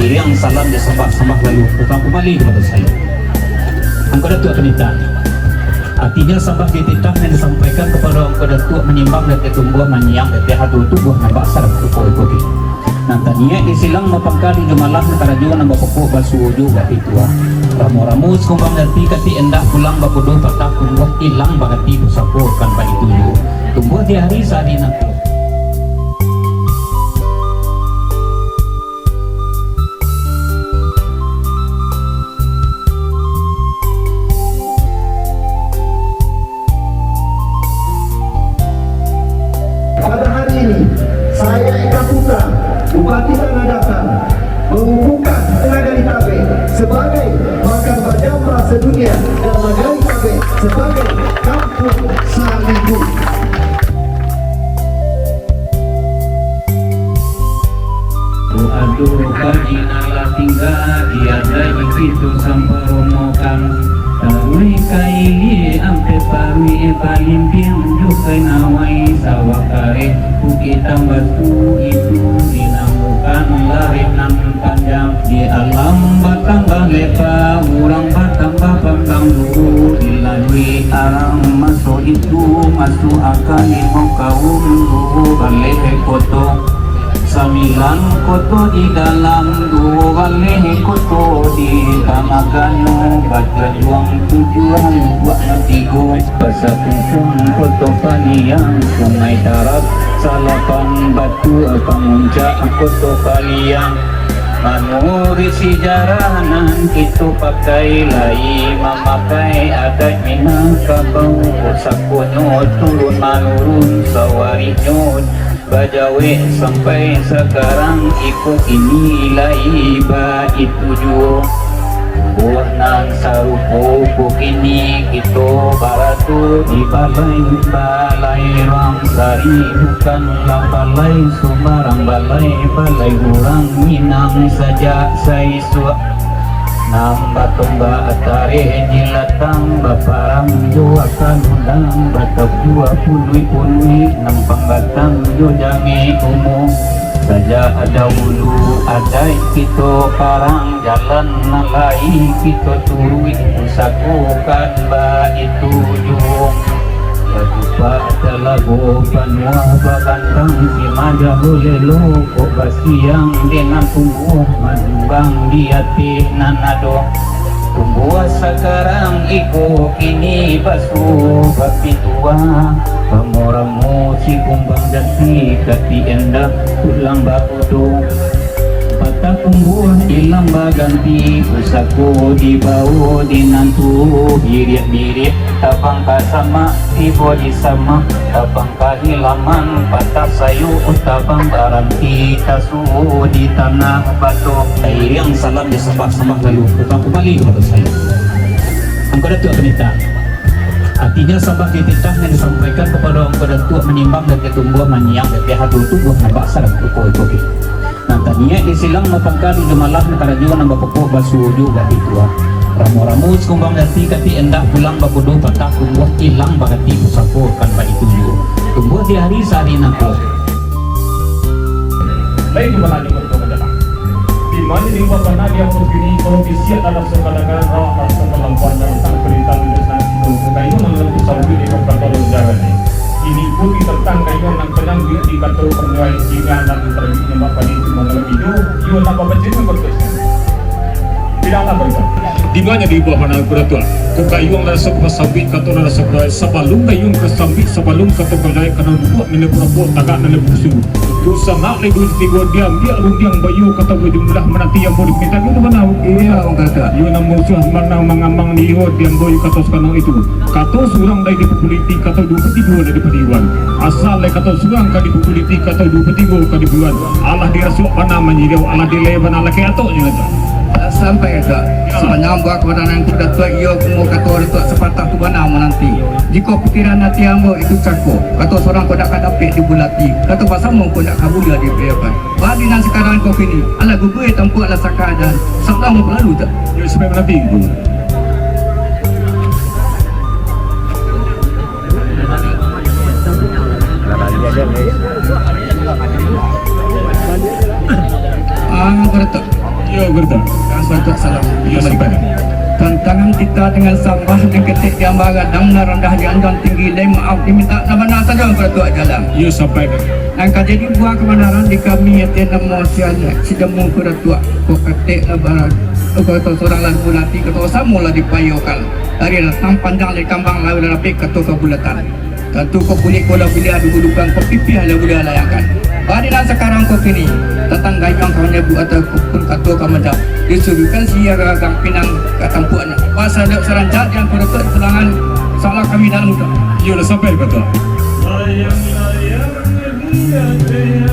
yang salam dia sembah lalu bukan kembali kepada saya. Engkau Datuk Penita, artinya sembah dititah yang disampaikan kepada Engkau Datuk menimbang dan tumbuh menyiang dan hadu tubuh nampak sarap tubuh. Nantanya isilang mapangkali gemalah negara jua nambah pokok basuh juga itua. Ramu-ramu sekumbang nanti kati endah pulang bakudo patah tumbuh hilang bagati busapurkan pak itu ju. Tumbuh di hari saat ini nanti. Pada hari ini saya Eka Putra, Bupati Tanah Datar, mengukuhkan Nagari Tabe sebagai Makan Bajamra Sedunia dan Nagari Tabe sebagai Kampung Salibu. Aduh kajinala tinggal tiada begitu sampai romokan tarui kaili ampe parui palimpiang jukai nawai sawakare bukit batu itu dinamakan lari nan panjang di alam batang balepa urang batang bapang dulu dilalui alam masuk itu masuk akan mau kaum dulu balehe koto Sambilan koto di dalam dua balik koto di tamaganyo baca juang tujuan buat tigo bahasa kumpul koto paliang sungai darat salapan batu penguncak koto paliang manuri sejaranan itu pakai lai memakai adat minangkabau sakono turun manurun sawarinyo Bajawe sampai sekarang ikut ini ba itu juo Buanan sarupo kini kita baratu di balai rangsari bukanlah balai Sumarang balai orang Minang saja saiswa Namba tomba atare jilatang baparang jo akan undang batak jua punui nampang batang jo jangi umum saja ada ulu ada kita parang jalan nalai kita turui usakukan ba itu jo Badupa adalah gopan wabah bantang si maja lelo kok siang dengan tumbuh mandang di hati nanado tumbuh sekarang iko kini basuh bapi tua pamoramu si kumbang jati kati endah pulang bakudo patah tumbuh hilang baganti usaku di bau dinantu birit tabang kasama tibo di sama tabang kahilaman patah sayu tabang baranti tasu di tanah batu air yang salam disembah lalu bukan kembali kepada saya. Engkau Datuk Penita, artinya sembah dititah yang disampaikan kepada Engkau Datuk menimbang dan tumbuh menyiang dan hadu tubuh nampak sarap tubuh. Nantanya isilang mapangkali gemalah negara jua nambah pokok basuh juga itua. Ramu-ramu sekumbang nanti kati endah pulang bakudo patah tumbuh hilang bagati busapurkan pak itu ju. Tumbuh di hari saat ini nanti. Baik kembali untuk mendatang. Di mana di bawah mana dia begini kalau disiap dalam sekadar rawat rasa melampuan tentang berita tulisan itu kayu mengenai saudi di kabupaten Jawa ini. Ini pun tentang kayu yang penang di kantor pegawai singa dan terbitnya bapak itu mengenai itu ia tanpa bercerita berkesnya. Tidaklah berkata. Di mana di bawah mana beratua? Kekayuan rasa kesambit kata rasa sebelum kayung kesambit sebelum kata berjaya karena buat mina berapa tagak nana busu. Tu sama ledu tiga diam dia yang bayu kata berjumlah menanti yang boleh minta itu mana? Iya orang kata. Ia nama musuh mana mengamang lihat yang bayu kata sekarang itu. Kata surang dari politik kata 23 dari pediwan. Asal le kata surang kadi politik kata 23 kadi bulan. Allah dirasuak mana menjadi Allah dileban Allah kayak atau ni lagi. Sampai ke senyambak kepada yang sudah tua iyo mau kata orang tua sepatah tu mana nanti jika pikiran nanti ambo itu cako kata seorang kau nak kadapik di bulati kata pasal mau kau nak kabul dia dipeyakan badi nan sekarang kau ini ala gugur tempat ala sakadan sabda mau berlalu tak Ya sampai nanti bertak Yo betul. Suatu salam. Yo sampaikan. Tantangan kita dengan sampah dan ketik yang bagadang rendah dianjang tinggi dan maaf diminta nama saja kepada Tuhan jalan. Yo sampaikan. Angka jadi buah kebenaran di kami yang tiada mosialnya sedemu kepada Tuhan kok ketik lebaran. Kata seorang lagu nanti kata samulah dipayokan. Dari datang panjang dari kambang lalu rapi kata kebulatan. Tentu kau kulit bola bila adu budukan kau pipi ada boleh layakan. Pada sekarang kau kini tentang gayung kau nyebu atau pun kata kau menjawab. Disuruhkan siaga gang pinang katampuan. Pasal ada seranjat yang kudapat selangan salah kami dalam mudah. Yo sampai betul. Layang-layang dia